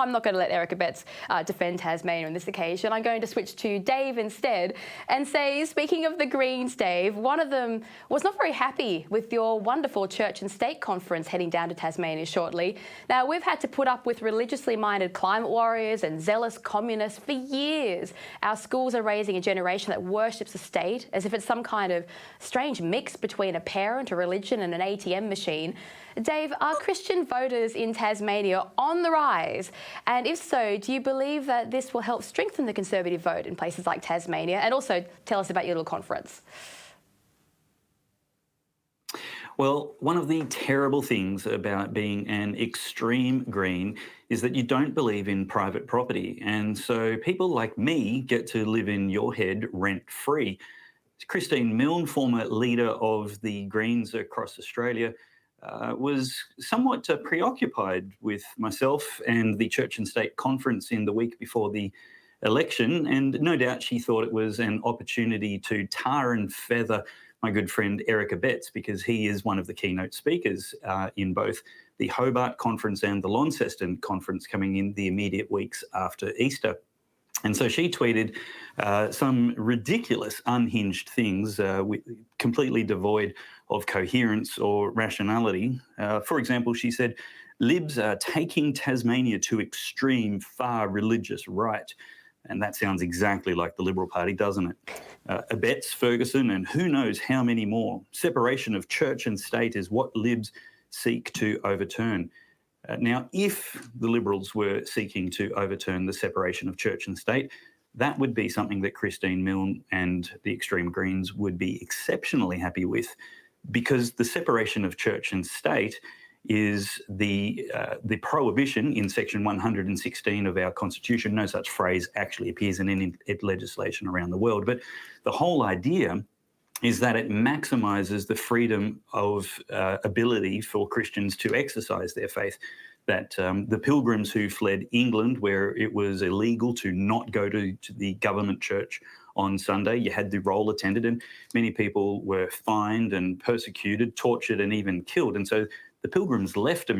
I'm not going to let Erica Betts defend Tasmania on this occasion. I'm going to switch to Dave instead and say, speaking of the Greens, Dave, one of them was not very happy with your wonderful church and state conference heading down to Tasmania shortly. Now, we've had to put up with religiously minded climate warriors and zealous communists for years. Our schools are raising a generation that worships the state as if it's some kind of strange mix between a parent, a religion and an ATM machine. Dave, are Christian voters in Tasmania on the rise? And if so, do you believe that this will help strengthen the Conservative vote in places like Tasmania? And also tell us about your little conference. Well, one of the terrible things about being an extreme Green is that you don't believe in private property. And so people like me get to live in your head rent-free. Christine Milne, former leader of the Greens across Australia, was somewhat preoccupied with myself and the Church and State Conference in the week before the election, and no doubt she thought it was an opportunity to tar and feather my good friend Erica Betts, because he is one of the keynote speakers in both the Hobart Conference and the Launceston Conference coming in the immediate weeks after Easter. And so she tweeted some ridiculous, unhinged things, completely devoid of coherence or rationality. For example, she said, "Libs are taking Tasmania to extreme, far religious right." And that sounds exactly like the Liberal Party, doesn't it? Betts, Ferguson, and who knows how many more. Separation of church and state is what Libs seek to overturn. Now, if the Liberals were seeking to overturn the separation of church and state, that would be something that Christine Milne and the extreme Greens would be exceptionally happy with, because the separation of church and state is the prohibition in section 116 of our constitution. No such phrase actually appears in any legislation around the world, but the whole idea is that it maximises the freedom of ability for Christians to exercise their faith. That the pilgrims who fled England, where it was illegal to not go to the government church on Sunday, you had the roll attended, and many people were fined and persecuted, tortured and even killed. And so the pilgrims left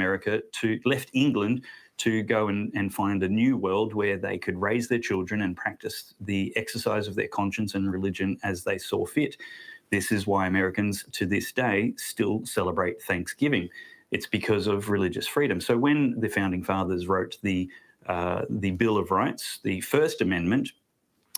England to go and find a new world where they could raise their children and practice the exercise of their conscience and religion as they saw fit. This is why Americans to this day still celebrate Thanksgiving. It's because of religious freedom. So when the Founding Fathers wrote the Bill of Rights, the First Amendment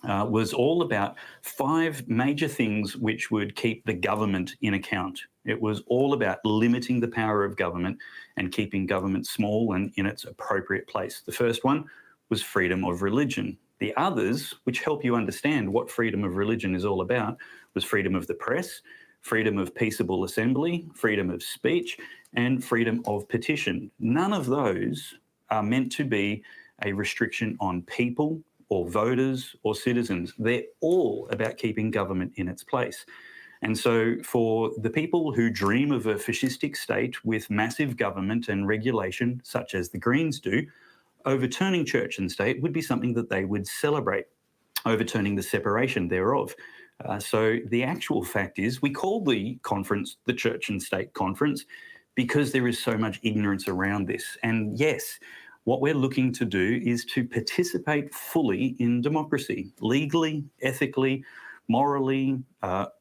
was all about 5 major things which would keep the government in account. It was all about limiting the power of government and keeping government small and in its appropriate place. The first one was freedom of religion. The others, which help you understand what freedom of religion is all about, was freedom of the press, freedom of peaceable assembly, freedom of speech, and freedom of petition. None of those are meant to be a restriction on people or voters or citizens. They're all about keeping government in its place. And so for the people who dream of a fascistic state with massive government and regulation, such as the Greens do, overturning church and state would be something that they would celebrate, overturning the separation thereof. So the actual fact is, we call the conference the Church and State Conference because there is so much ignorance around this. And yes, what we're looking to do is to participate fully in democracy, legally, ethically, morally,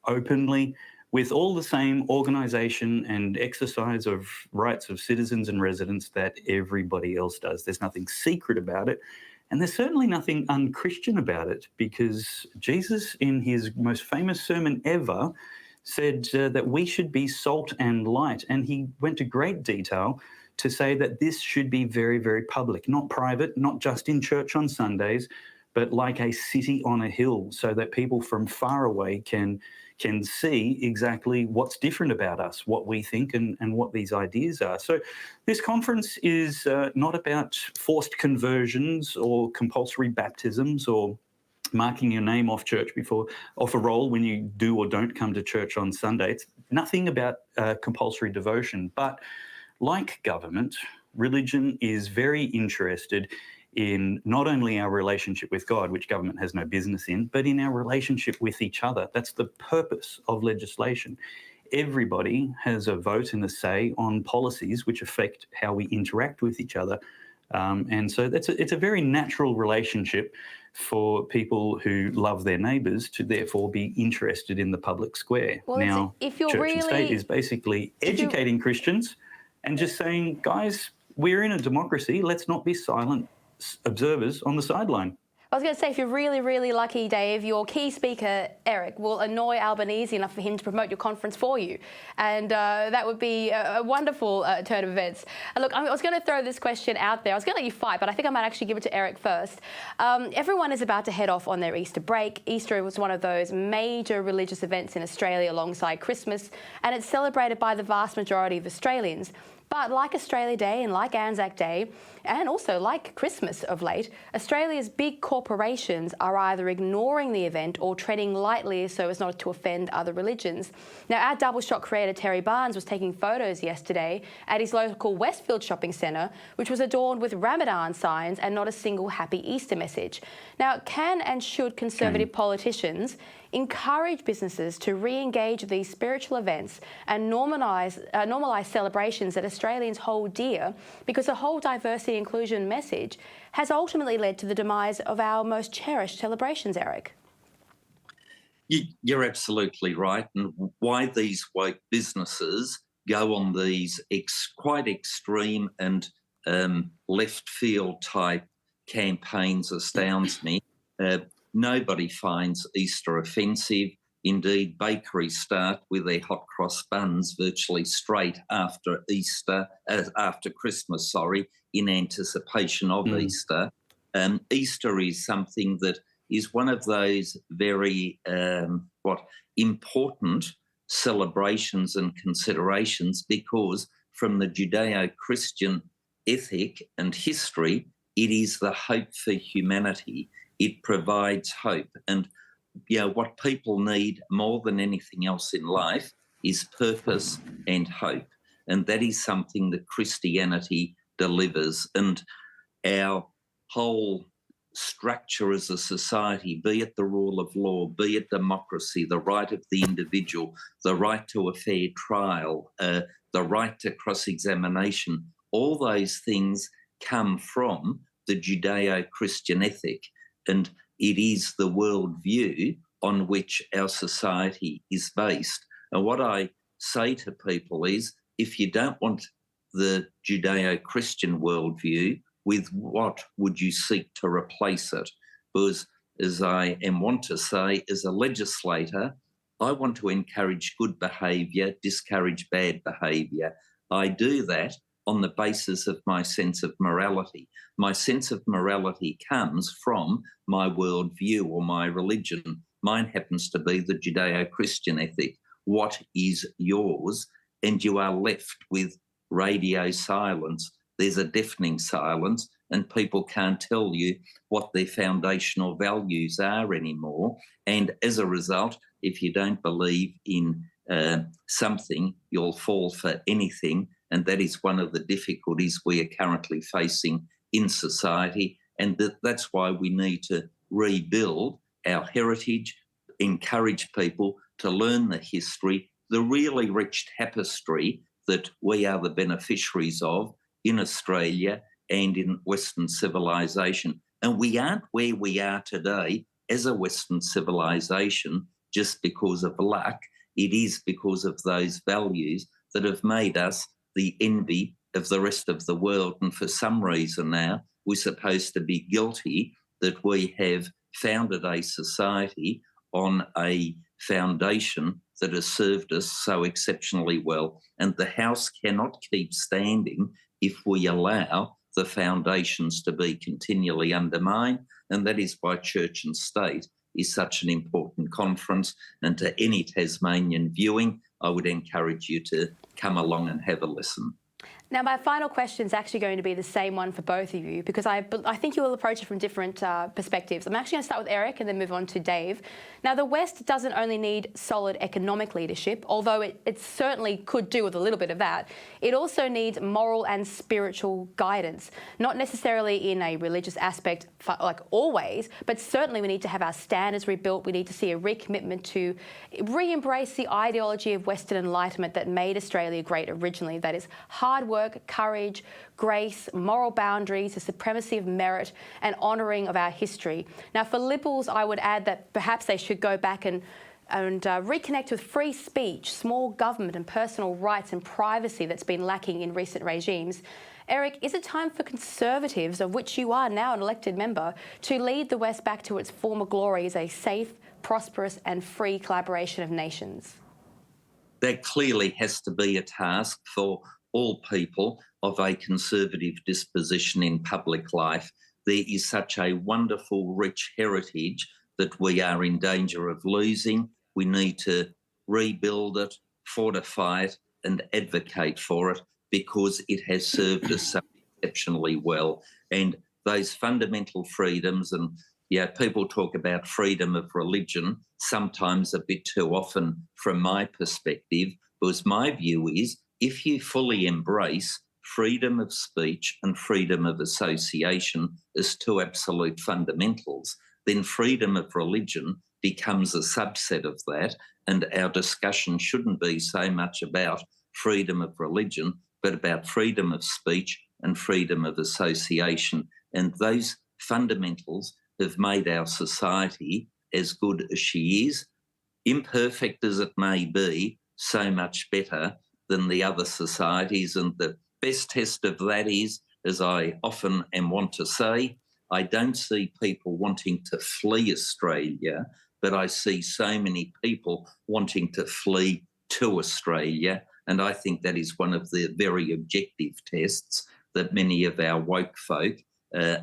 openly, with all the same organisation and exercise of rights of citizens and residents that everybody else does. There's nothing secret about it. And there's certainly nothing unchristian about it, because Jesus, in his most famous sermon ever, said that we should be salt and light. And he went to great detail to say that this should be very, very public, not private, not just in church on Sundays, but like a city on a hill, so that people from far away can see exactly what's different about us, what we think and what these ideas are. So this conference is not about forced conversions or compulsory baptisms or marking your name off a roll when you do or don't come to church on Sunday. It's nothing about compulsory devotion. But like government, religion is very interested in not only our relationship with God, which government has no business in, but in our relationship with each other. That's the purpose of legislation. Everybody has a vote and a say on policies which affect how we interact with each other And so it's a very natural relationship for people who love their neighbours to therefore be interested in the public square. Well, now, if you're church and state really, is basically educating Christians and just saying, guys, we're in a democracy, let's not be silent observers on the sideline. I was going to say, if you're really, really lucky, Dave, your key speaker, Eric, will annoy Albanese enough for him to promote your conference for you. And that would be a wonderful turn of events. Look, I was going to throw this question out there. I was going to let you fight, but I think I might actually give it to Eric first. Everyone is about to head off on their Easter break. Easter was one of those major religious events in Australia alongside Christmas, and it's celebrated by the vast majority of Australians. But like Australia Day and like Anzac Day, and also like Christmas of late, Australia's big corporations are either ignoring the event or treading lightly so as not to offend other religions. Now, our Double Shot creator Terry Barnes was taking photos yesterday at his local Westfield shopping centre, which was adorned with Ramadan signs and not a single Happy Easter message. Now, can and should Conservative politicians encourage businesses to re-engage these spiritual events and normalise celebrations that Australians hold dear, because the whole diversity inclusion message has ultimately led to the demise of our most cherished celebrations, Eric? You're absolutely right. And why these woke businesses go on these quite extreme and left field type campaigns astounds me. Nobody finds Easter offensive. Indeed, bakeries start with their hot cross buns virtually straight after Christmas, in anticipation of Easter. Easter is something that is one of those very important celebrations and considerations, because from the Judeo-Christian ethic and history, it is the hope for humanity. It provides hope. And what people need more than anything else in life is purpose and hope. And that is something that Christianity delivers. And our whole structure as a society, be it the rule of law, be it democracy, the right of the individual, the right to a fair trial, the right to cross-examination, all those things come from the Judeo-Christian ethic. And it is the worldview on which our society is based. And what I say to people is, if you don't want the Judeo-Christian worldview, with what would you seek to replace it? Because, as I want to say, as a legislator, I want to encourage good behaviour, discourage bad behaviour. I do that on the basis of my sense of morality. My sense of morality comes from my worldview or my religion. Mine happens to be the Judeo-Christian ethic. What is yours? And you are left with radio silence. There's a deafening silence, and people can't tell you what their foundational values are anymore. And as a result, if you don't believe in something, you'll fall for anything. And that is one of the difficulties we are currently facing in society. And that's why we need to rebuild our heritage, encourage people to learn the history, the really rich tapestry that we are the beneficiaries of in Australia and in Western civilization. And we aren't where we are today as a Western civilization just because of luck. It is because of those values that have made us the envy of the rest of the world. And for some reason now, we're supposed to be guilty that we have founded a society on a foundation that has served us so exceptionally well. And the house cannot keep standing if we allow the foundations to be continually undermined. And that is why Church and State is such an important conference. And to any Tasmanian viewing, I would encourage you to come along and have a listen. Now, my final question is actually going to be the same one for both of you, because I think you will approach it from different perspectives. I'm actually going to start with Eric and then move on to Dave. Now, the West doesn't only need solid economic leadership, although it certainly could do with a little bit of that. It also needs moral and spiritual guidance, not necessarily in a religious aspect, like always, but certainly we need to have our standards rebuilt. We need to see a recommitment to re-embrace the ideology of Western Enlightenment that made Australia great originally, that is hard work work, courage, grace, moral boundaries, the supremacy of merit, and honouring of our history. Now, for Liberals, I would add that perhaps they should go back and reconnect with free speech, small government and personal rights and privacy that's been lacking in recent regimes. Eric, is it time for Conservatives, of which you are now an elected member, to lead the West back to its former glory as a safe, prosperous and free collaboration of nations? That clearly has to be a task for all people of a conservative disposition in public life. There is such a wonderful, rich heritage that we are in danger of losing. We need to rebuild it, fortify it, and advocate for it, because it has served us so exceptionally well. And those fundamental freedoms, and people talk about freedom of religion, sometimes a bit too often from my perspective, because my view is if you fully embrace freedom of speech and freedom of association as two absolute fundamentals, then freedom of religion becomes a subset of that, and our discussion shouldn't be so much about freedom of religion, but about freedom of speech and freedom of association. And those fundamentals have made our society as good as she is, imperfect as it may be, so much better than the other societies. And the best test of that is, as I often want to say, I don't see people wanting to flee Australia, but I see so many people wanting to flee to Australia. And I think that is one of the very objective tests that many of our woke folk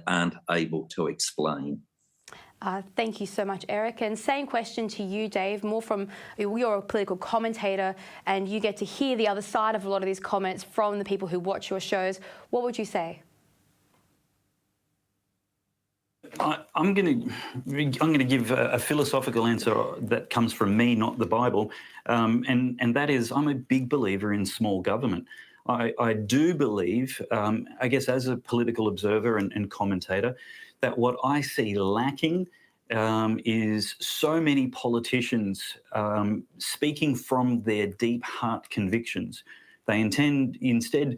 aren't able to explain. Thank you so much, Eric. And same question to you, Dave, more from, you're a political commentator and you get to hear the other side of a lot of these comments from the people who watch your shows. What would you say? I'm going to give a philosophical answer that comes from me, not the Bible, and that is I'm a big believer in small government. I do believe, I guess as a political observer and commentator, that what I see lacking is so many politicians speaking from their deep heart convictions. They instead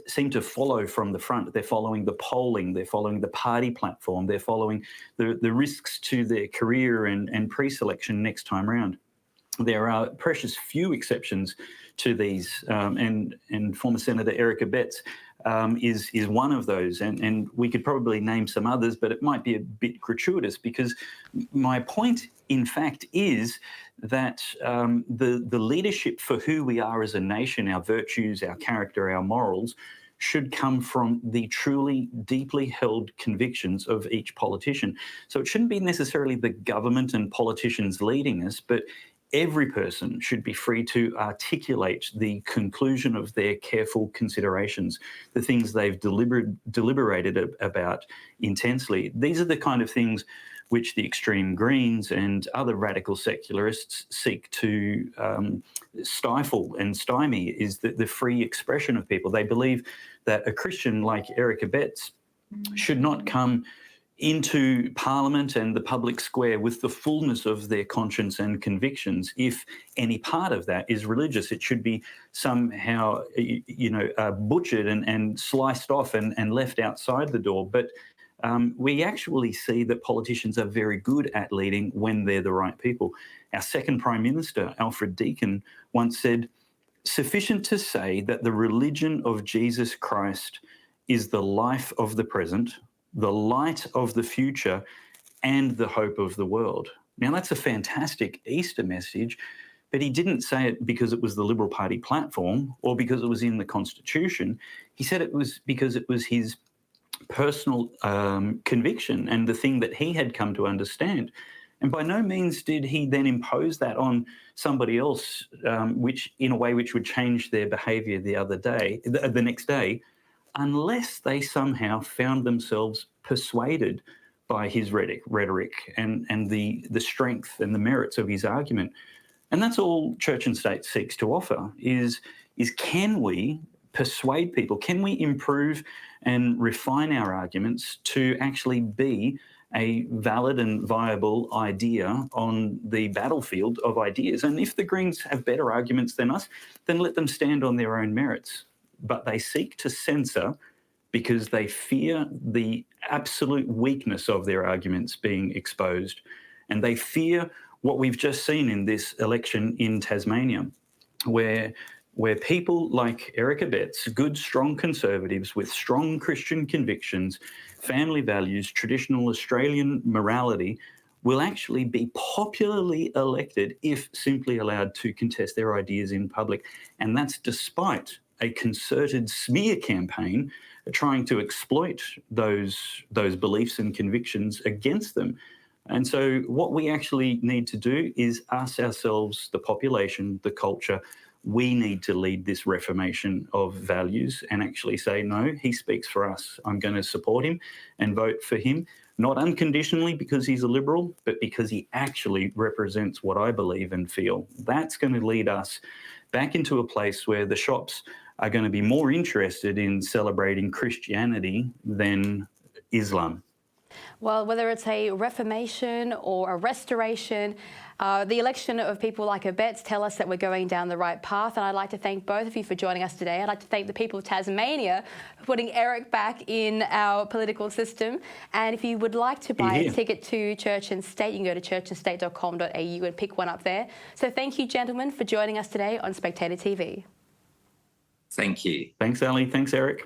seem to follow from the front. They're following the polling, they're following the party platform, they're following the risks to their career and pre-selection next time round. There are precious few exceptions to these, and former Senator Erica Betts is one of those, and we could probably name some others, but it might be a bit gratuitous, because my point, in fact, is that the leadership for who we are as a nation, our virtues, our character, our morals, should come from the truly deeply held convictions of each politician. So it shouldn't be necessarily the government and politicians leading us, but every person should be free to articulate the conclusion of their careful considerations, the things they've deliberated about intensely. These are the kind of things which the extreme Greens and other radical secularists seek to stifle and stymie, is the free expression of people. They believe that a Christian like Erica Betts should not come into Parliament and the public square with the fullness of their conscience and convictions if any part of that is religious. It should be somehow, butchered and sliced off and left outside the door. But we actually see that politicians are very good at leading when they're the right people. Our second Prime Minister, Alfred Deakin, once said, "Sufficient to say that the religion of Jesus Christ is the life of the present, the light of the future, and the hope of the world." Now, that's a fantastic Easter message, but he didn't say it because it was the Liberal Party platform or because it was in the Constitution. He said it was because it was his personal conviction and the thing that he had come to understand. And by no means did he then impose that on somebody else, which in a way which would change their behaviour the next day, unless they somehow found themselves persuaded by his rhetoric and the strength and the merits of his argument. And that's all Church and State seeks to offer, is can we persuade people? Can we improve and refine our arguments to actually be a valid and viable idea on the battlefield of ideas? And if the Greens have better arguments than us, then let them stand on their own merits. but they seek to censor because they fear the absolute weakness of their arguments being exposed. And they fear what we've just seen in this election in Tasmania, where people like Eric Abetz, good, strong conservatives with strong Christian convictions, family values, traditional Australian morality, will actually be popularly elected if simply allowed to contest their ideas in public. And that's despite a concerted smear campaign trying to exploit those beliefs and convictions against them. And so what we actually need to do is ask ourselves, the population, the culture, we need to lead this reformation of values and actually say, no, he speaks for us. I'm going to support him and vote for him, not unconditionally because he's a Liberal, but because he actually represents what I believe and feel. That's going to lead us back into a place where the shops are going to be more interested in celebrating Christianity than Islam. Well, whether it's a reformation or a restoration, the election of people like Abetz tell us that we're going down the right path. And I'd like to thank both of you for joining us today. I'd like to thank the people of Tasmania for putting Eric back in our political system. And if you would like to buy a ticket to Church and State, you can go to churchandstate.com.au and pick one up there. So thank you, gentlemen, for joining us today on Spectator TV. Thank you. Thanks, Ali. Thanks, Eric.